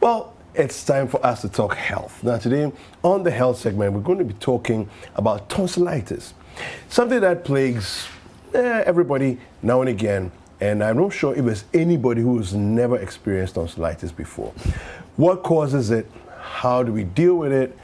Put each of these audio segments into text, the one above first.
Well, it's time for us to talk health. Now today, on the health segment, we're going to be talking about tonsillitis, something that plagues everybody now and again, and I'm not sure if there's anybody who has never experienced tonsillitis before. What causes it? How do we deal with it?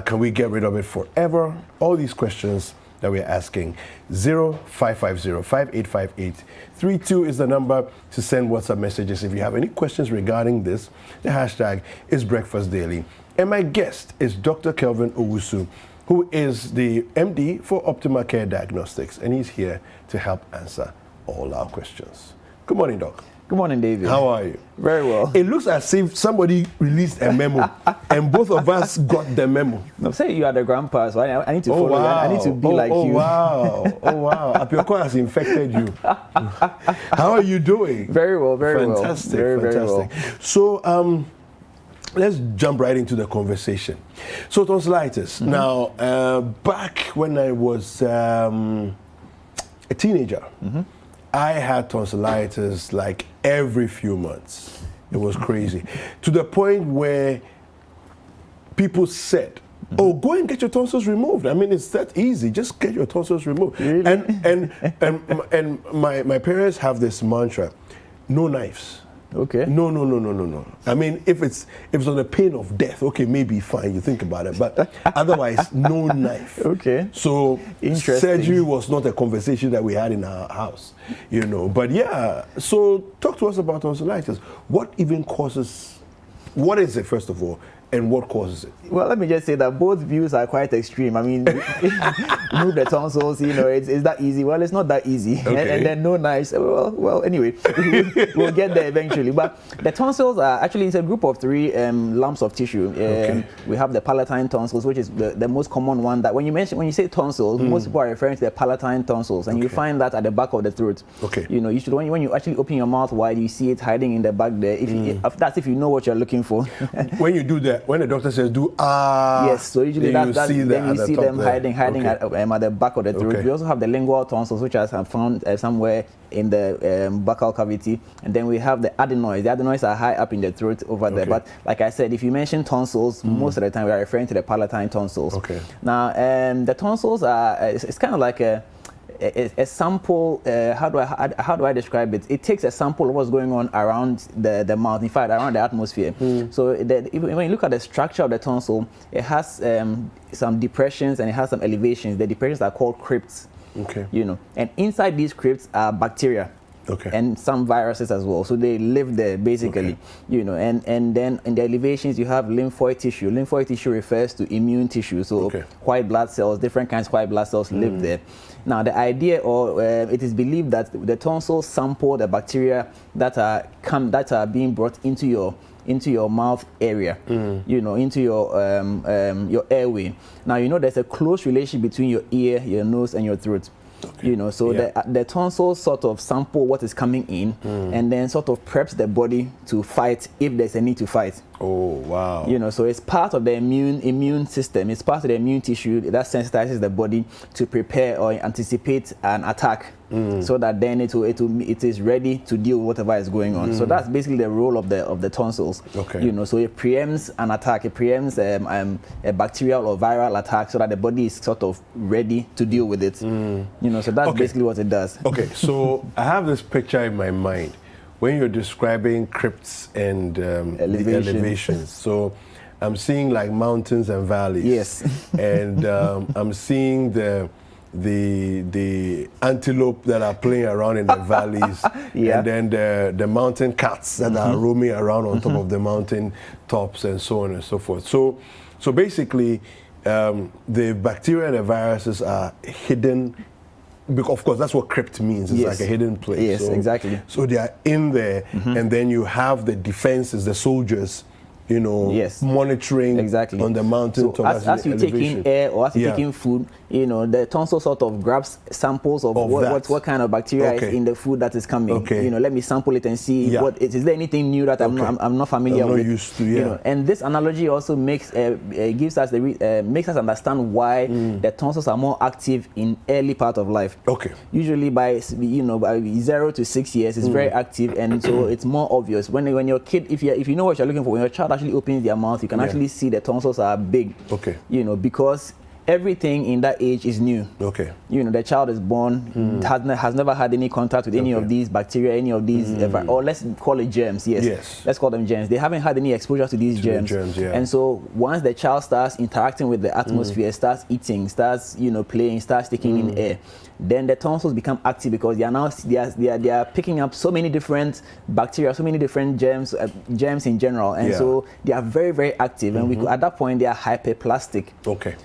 Can we get rid of it forever? All these questions that we're asking. 0550-5858-32 is the number to send WhatsApp messages. If you have any questions regarding this, the hashtag is Breakfast Daily. And my guest is Dr. Kelvin Owusu, who is the MD for Optimal Care Diagnostics, and he's here to help answer all our questions. Good morning, Doc. Good morning, David. How are you? Very well. It looks as if somebody released a memo and both of us got the memo. No, say you are the grandpa, so I need to follow you. I need to be like you. Wow. Oh, wow. Apioko has infected you. How are you doing? Very well, very fantastic, well. Fantastic. Very well. So, let's jump right into the conversation. So, tonsillitis. Mm-hmm. Now, back when I was a teenager, mm-hmm. I had tonsillitis like every few months. It was crazy. To the point where people said, oh, go and get your tonsils removed. I mean, it's that easy. Just get your tonsils removed. Really? And my parents have this mantra, no knives. Okay. No. I mean, if it's on the pain of death, okay, maybe fine, you think about it. But otherwise, no knife. Okay. So surgery was not a conversation that we had in our house, you know. But yeah, so talk to us about tonsillitis. What is it, first of all, and what causes it? Well, let me just say that both views are quite extreme. I mean, remove the tonsils, you know, it's that easy. Well, it's not that easy. Okay. And then no knives. Well, anyway, we'll get there eventually. But the tonsils are actually, it's a group of three lumps of tissue. Okay. We have the Palatine Tonsils, which is the most common one. That when you say tonsils, most people are referring to the Palatine Tonsils, and you find that at the back of the throat. Okay. You know, you should when you actually open your mouth wide, you see it hiding in the back there. That's if you know what you're looking for. When you do that, when the doctor says do yes, so usually then you see them hiding okay. at the back of the throat. Okay. We also have the lingual tonsils, which are found somewhere in the buccal cavity, and then we have the adenoids. The adenoids are high up in the throat over there. But like I said, if you mention tonsils, most of the time we are referring to the Palatine tonsils. Okay. Now the tonsils are it's kind of like a sample. How do I describe it? It takes a sample of what's going on around the mouth, in fact, around the atmosphere. So when you look at the structure of the tonsil, it has some depressions and it has some elevations. The depressions are called crypts. Okay. You know, and inside these crypts are bacteria. Okay. And some viruses as well, so they live there basically. Okay. You know, and then in the elevations you have lymphoid tissue. Lymphoid tissue refers to immune tissue, so white blood cells, different kinds of white blood cells live there. Now the idea, or it is believed that the tonsils sample the bacteria that are being brought into your mouth area, you know, into your airway. Now you know there's a close relation between your ear, your nose, and your throat. Okay. You know, so the tonsils sort of sample what is coming in and then sort of preps the body to fight if there's a need to fight. Oh, wow. You know, so it's part of the immune system. It's part of the immune tissue that sensitizes the body to prepare or anticipate an attack, so that then it is ready to deal with whatever is going on. So that's basically the role of the tonsils. Okay. You know, so it preempts an attack. It preempts a bacterial or viral attack, so that the body is sort of ready to deal with it. You know, so that's basically what it does. Okay, so I have this picture in my mind when you're describing crypts and the elevations. So I'm seeing like mountains and valleys. Yes. And I'm seeing the antelope that are playing around in the valleys, and then the mountain cats that are roaming around on top of the mountain tops, and so on and so forth. So basically, the bacteria and the viruses are hidden. Because of course, that's what crypt means. It's like a hidden place. Yes, exactly. So they are in there, and then you have the defenses, the soldiers, you know, monitoring on the mountain. So as you take in air or as you take in food, you know, the tonsil sort of grabs samples of what kind of bacteria is in the food that is coming. You know, let me sample it and see what it is. Is there anything new that I'm not familiar with? Used to, you know, and this analogy also makes gives us makes us understand why the tonsils are more active in early part of life. Usually by 0 to 6 years, it's very active, and so it's more obvious when your kid, if you know what you're looking for, when your child actually opens their mouth, you can actually see the tonsils are big. You know, because everything in that age is new. You know, the child is born, has never had any contact with any of these bacteria, any of these, or let's call it germs. Let's call them germs. They haven't had any exposure to these germs. And so once the child starts interacting with the atmosphere, starts eating, starts, you know, playing, starts taking in air, then the tonsils become active because they are now they are picking up so many different bacteria, so many different germs, germs in general, and so they are very, very active. And we could, at that point, they are hyperplastic.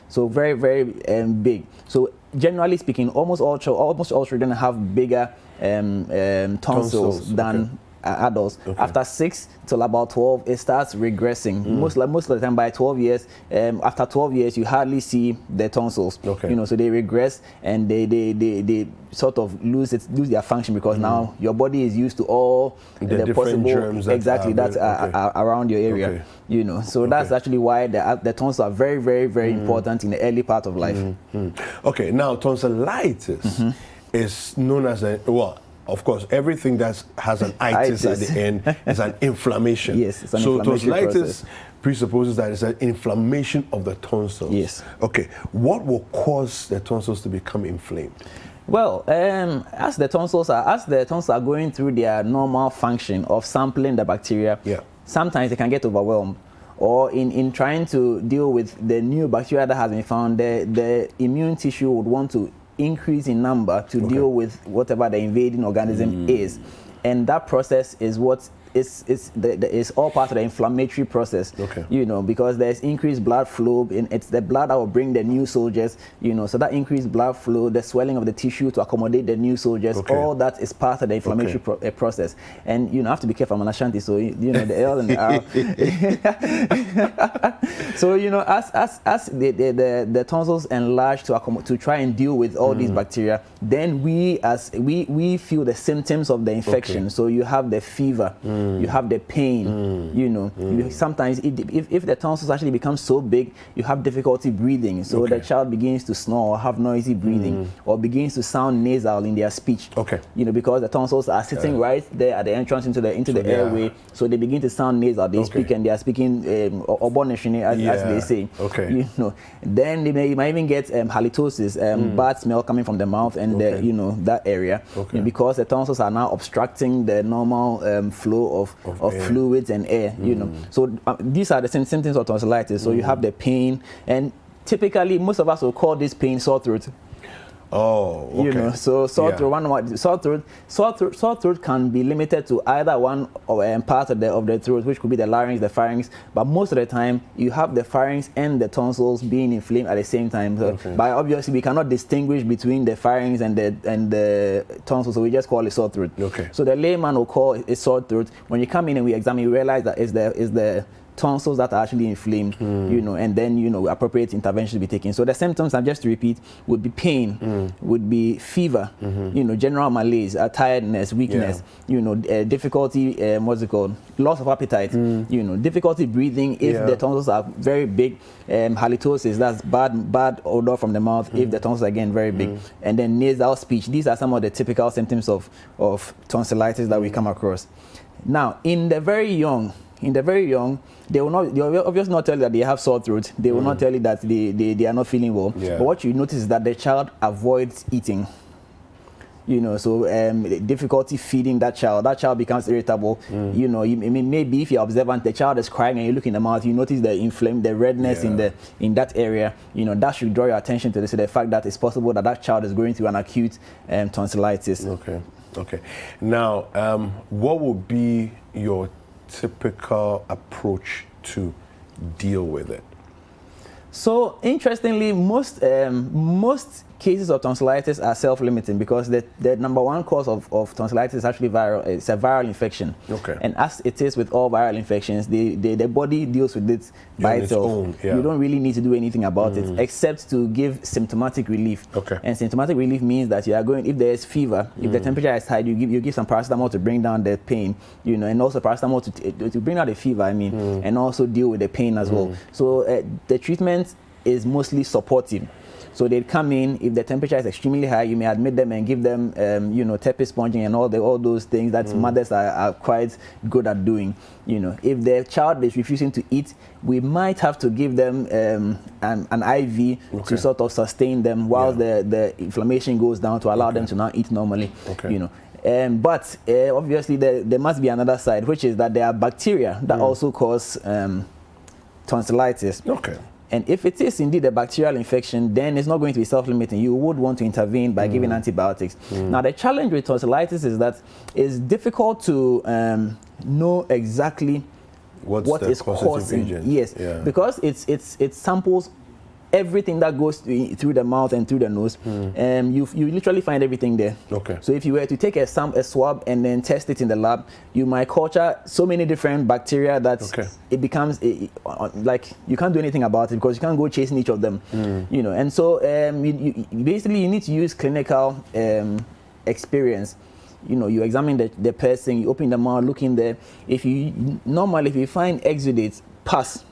So very, very big. So generally speaking, almost all children have bigger tonsils than adults. After 6 till about 12, it starts regressing. Most of the time, by 12 years, after 12 years, you hardly see the tonsils. You know, so they regress and they sort of lose their function because now your body is used to all the possible germs that are around your area. You know, so that's actually why the tonsils are very, very, very important in the early part of life. Okay, now tonsillitis is known as of course, everything that has an itis at the end is an inflammation. It's an so tonsillitis process. Presupposes that it's an inflammation of the tonsils. Okay, what will cause the tonsils to become inflamed? Well, as the tonsils are going through their normal function of sampling the bacteria, sometimes they can get overwhelmed. Or in trying to deal with the new bacteria that has been found, the immune tissue would want to increase in number to deal with whatever the invading organism is, and that process is what is all part of the inflammatory process. You know, because there's increased blood flow, and it's the blood that will bring the new soldiers. You know, so that increased blood flow, the swelling of the tissue to accommodate the new soldiers, all that is part of the inflammatory process. And you know, have to be careful. I'm an Ashanti, so you know the L and the R. So you know, as the tonsils enlarge to try and deal with all these bacteria, then we feel the symptoms of the infection. So you have the fever. You have the pain, you know. Sometimes if the tonsils actually become so big, you have difficulty breathing. So the child begins to snore or have noisy breathing or begins to sound nasal in their speech. You know, because the tonsils are sitting right there at the entrance into the airway. So they begin to sound nasal. They speak and they are speaking obonishine, as they say. You know, then you might even get halitosis, bad smell coming from the mouth and you know, that area, you know, because the tonsils are now obstructing the normal flow of fluids and air, you know. So these are the symptoms of tonsillitis. So you have the pain, and typically most of us will call this pain sore throat. You know, so sore throat can be limited to either one part of the throat, which could be the larynx, the pharynx, but most of the time you have the pharynx and the tonsils being inflamed at the same time. So but obviously we cannot distinguish between the pharynx and the tonsils, so we just call it sore throat. So the layman will call it sore throat. When you come in and we examine, you realize that is the tonsils that are actually inflamed, you know, and then, you know, appropriate intervention to be taken. So the symptoms, and just to repeat, would be pain, would be fever, you know, general malaise, tiredness, weakness, you know, difficulty, what's it called, loss of appetite, you know, difficulty breathing if the tonsils are very big, halitosis, that's bad odor from the mouth if the tonsils are again very big, and then nasal speech. These are some of the typical symptoms of tonsillitis that we come across. Now, in the very young, they will obviously not tell you that they have sore throat. They will not tell you that they are not feeling well. But what you notice is that the child avoids eating. You know, so difficulty feeding that child becomes irritable. You know, maybe if you're observant, the child is crying and you look in the mouth, you notice the redness in that area. You know, that should draw your attention to the fact that it's possible that child is going through an acute tonsillitis. Okay. Now, what would be your typical approach to deal with it? So interestingly, most cases of tonsillitis are self-limiting because the number one cause of tonsillitis is actually viral. It's a viral infection. Okay. And as it is with all viral infections, the body deals with it by itself. You don't really need to do anything about it except to give symptomatic relief. Okay. And symptomatic relief means that you are going, if there is fever, if the temperature is high, you give some paracetamol to bring down the pain, you know, and also paracetamol to bring down the fever, and also deal with the pain as well. So the treatment is mostly supportive. So they'd come in, if the temperature is extremely high, you may admit them and give them, you know, tepid sponging and all those things that mothers are quite good at doing. You know, if the child is refusing to eat, we might have to give them an IV to sort of sustain them while the inflammation goes down to allow them to now eat normally. You know. But obviously there must be another side, which is that there are bacteria that also cause tonsillitis. Okay. And if it is indeed a bacterial infection, then it's not going to be self-limiting. You would want to intervene by giving antibiotics. Now, the challenge with tonsillitis is that it's difficult to know exactly what is causing. Yes, because it samples everything that goes through the mouth and through the nose. You literally find everything there. Okay. So if you were to take a swab and then test it in the lab, you might culture so many different bacteria that it becomes like you can't do anything about it because you can't go chasing each of them. You know, and so basically you need to use clinical experience. You know, you examine the person, you open the mouth, look in there. If you find exudates, pus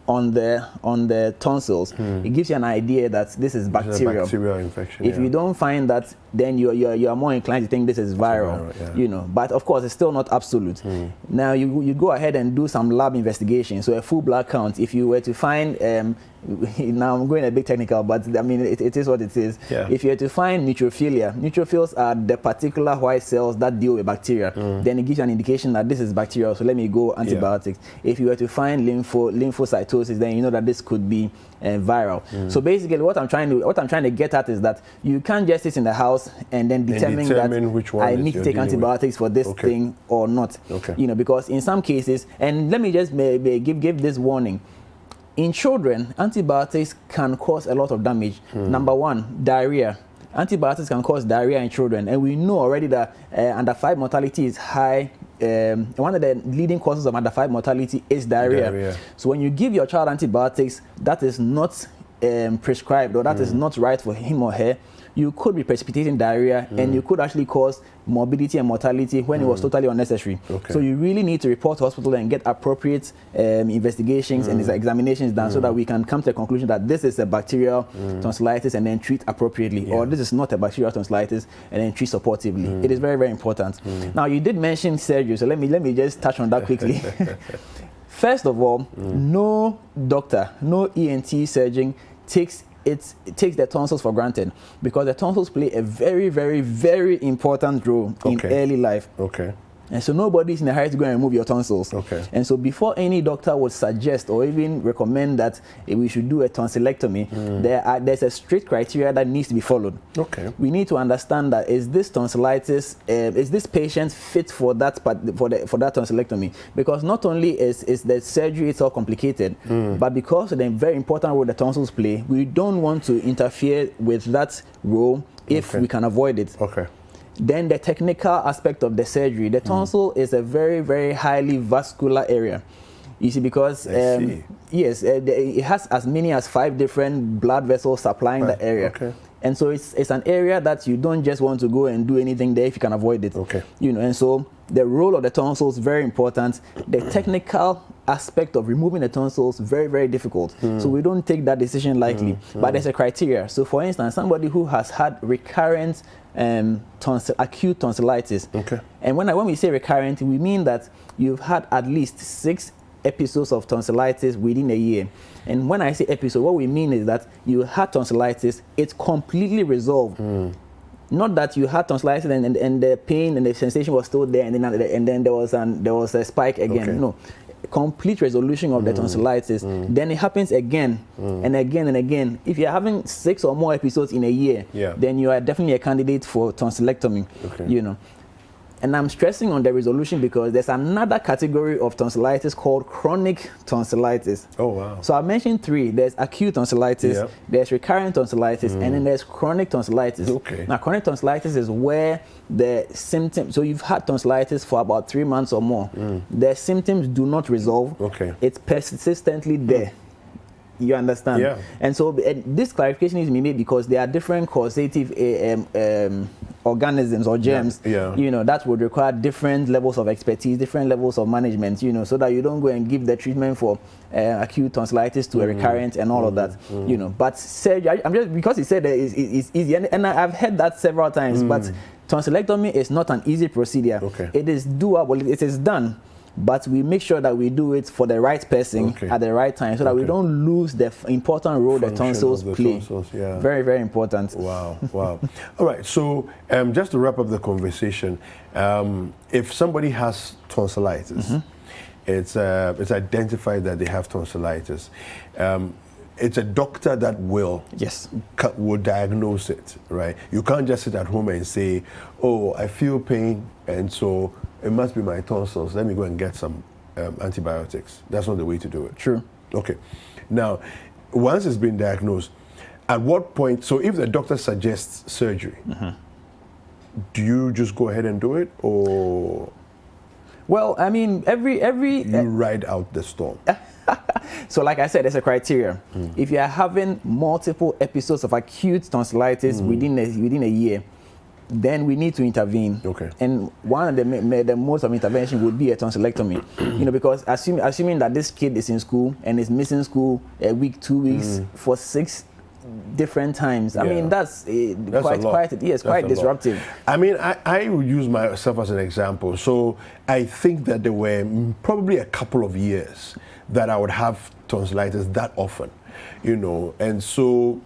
on the tonsils, it gives you an idea that this is bacterial. Bacterial infection. If you don't find that, then you are more inclined to think this is viral. You know, but of course it's still not absolute. Now you go ahead and do some lab investigation. So a full blood count. If you were to find now I'm going a bit technical, but I mean it is what it is. If you were to find neutrophilia, neutrophils are the particular white cells that deal with bacteria. Then it gives you an indication that this is bacterial. So let me go antibiotics. If you were to find lymphocytosis, then you know that this could be viral. So basically, what I'm trying to get at is that you can't just sit in the house and then determine that which one I need to take antibiotics for this thing or not. You know, because in some cases, and let me just give this warning. In children, antibiotics can cause a lot of damage. Number one, diarrhea. Antibiotics can cause diarrhea in children, and we know already that under 5 mortality is high. One of the leading causes of under 5 mortality is diarrhea. So when you give your child antibiotics that is not prescribed or that is not right for him or her, you could be precipitating diarrhea and you could actually cause morbidity and mortality when it was totally unnecessary. So you really need to report to hospital and get appropriate investigations and examinations done so that we can come to the conclusion that this is a bacterial tonsillitis and then treat appropriately, or this is not a bacterial tonsillitis and then treat supportively. It is very, very important. Now, you did mention surgery, so let me just touch on that quickly. First of all, no doctor, no ENT surgeon takes the tonsils for granted, because the tonsils play a very, very, very important role in early life. And so nobody's in a hurry to go and remove your tonsils. And so before any doctor would suggest or even recommend that we should do a tonsillectomy, there's a strict criteria that needs to be followed. We need to understand that is this tonsillitis, is this patient fit for that tonsillectomy? Because not only is the surgery itself complicated, but because of the very important role the tonsils play, we don't want to interfere with that role if we can avoid it. Then the technical aspect of the surgery. The tonsil is a very, very highly vascular area. You see, because yes, it has as many as 5 different blood vessels supplying the area. And so it's an area that you don't just want to go and do anything there if you can avoid it. You know, and so the role of the tonsils is very important. The technical aspect of removing the tonsils very, very difficult. So we don't take that decision lightly. But there's a criteria. So for instance, somebody who has had recurrent acute tonsillitis. And when we say recurrent, we mean that you've had at least 6 episodes of tonsillitis within a year. And when I say episode, what we mean is that you had tonsillitis, it's completely resolved. Not that you had tonsillitis and the pain and the sensation was still there, and then there was a spike again. No, complete resolution of the tonsillitis. Then it happens again and again and again. If you're having 6 or more episodes in a year, then you are definitely a candidate for tonsillectomy. You know. And I'm stressing on the resolution because there's another category of tonsillitis called chronic tonsillitis. Oh, wow. So I mentioned 3. There's acute tonsillitis, there's recurrent tonsillitis, and then there's chronic tonsillitis. Okay. Now, chronic tonsillitis is where the symptoms, so you've had tonsillitis for about 3 months or more. The symptoms do not resolve. Okay. It's persistently there. You understand? Yeah. And so this clarification is made because there are different causative organisms or germs, you know, that would require different levels of expertise, different levels of management, you know, so that you don't go and give the treatment for acute tonsillitis to a recurrent and all of that, you know. But surgery, I'm just, because he said that it's easy, and I've heard that several times, but tonsillectomy is not an easy procedure. Okay. It is doable, it is done. But we make sure that we do it for the right person at the right time, so that we don't lose the important role the tonsils play. Very, very important. Wow, wow. All right, so just to wrap up the conversation, if somebody has tonsillitis, it's identified that they have tonsillitis. It's a doctor that will diagnose it, right? You can't just sit at home and say, oh, I feel pain, and so it must be my tonsils. Let me go and get some antibiotics. That's not the way to do it. True. Okay. Now, once it's been diagnosed, at what point, so if the doctor suggests surgery, do you just go ahead and do it, or? Well, I mean, you ride out the storm. So like I said, there's a criteria. If you are having multiple episodes of acute tonsillitis within a year, then we need to intervene. Okay. And one of the most of intervention would be a tonsillectomy. You know, because assuming that this kid is in school and is missing school a week, 2 weeks for 6 different times. I mean, that's quite disruptive. I mean, I would use myself as an example. So I think that there were probably a couple of years that I would have tonsillitis that often, you know, and so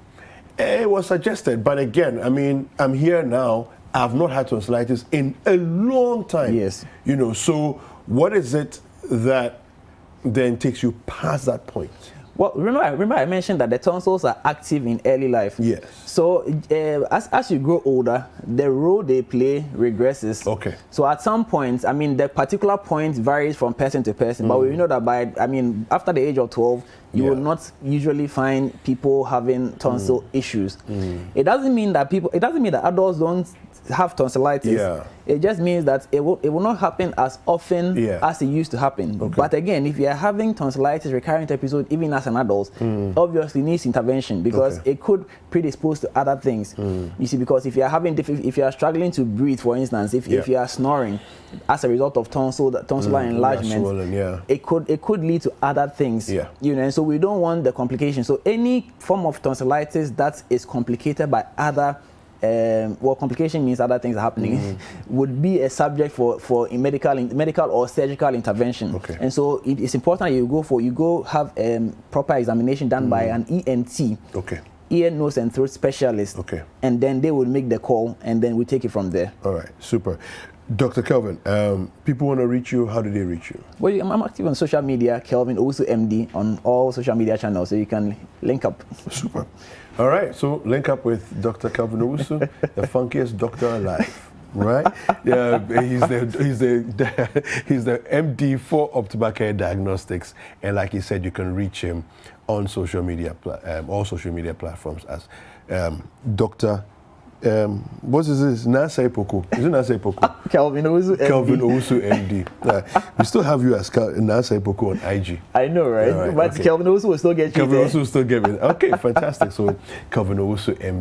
it was suggested. But again, I mean, I'm here now. I've not had tonsillitis in a long time. Yes. You know, so what is it that then takes you past that point? Well, remember I mentioned that the tonsils are active in early life. Yes. So as you grow older, the role they play regresses. Okay. So at some point, I mean, the particular point varies from person to person, but we know that after the age of 12, you will not usually find people having tonsil issues. It doesn't mean that adults don't have tonsillitis. Yeah. It just means that it will not happen as often as it used to happen. Okay. But again, if you are having tonsillitis recurrent episode even as an adult, obviously needs intervention, because it could predispose to other things. You see, because if you are if you are struggling to breathe, for instance, if you are snoring as a result of tonsillar enlargement, swollen, it could lead to other things. You know, and so we don't want the complications. So any form of tonsillitis that is complicated by other complication means other things are happening, would be a subject for medical or surgical intervention. And so it's important you go have a proper examination done by an ENT, ear, nose and throat specialist, and then they will make the call, and then we take it from there. All right, super. Dr. Kelvin, people want to reach you. How do they reach you? Well, I'm active on social media, Kelvin Owusu MD, on all social media channels, so you can link up. Super. All right, so link up with Dr. Kelvin Owusu, the funkiest doctor alive, right? Yeah, he's the MD for Optimal Care Diagnostics, and like he said, you can reach him on social media, all social media platforms as Dr. What is this? Nasa Epoko. Is it Nasa Epoko? Kelvin Owusu MD. Kelvin Owusu MD. We still have you as Nasa Epoko on IG. I know, right? But Kelvin Owusu will still get you Kelvin there. Owusu will still get me. Okay, fantastic. So Kelvin Owusu MD.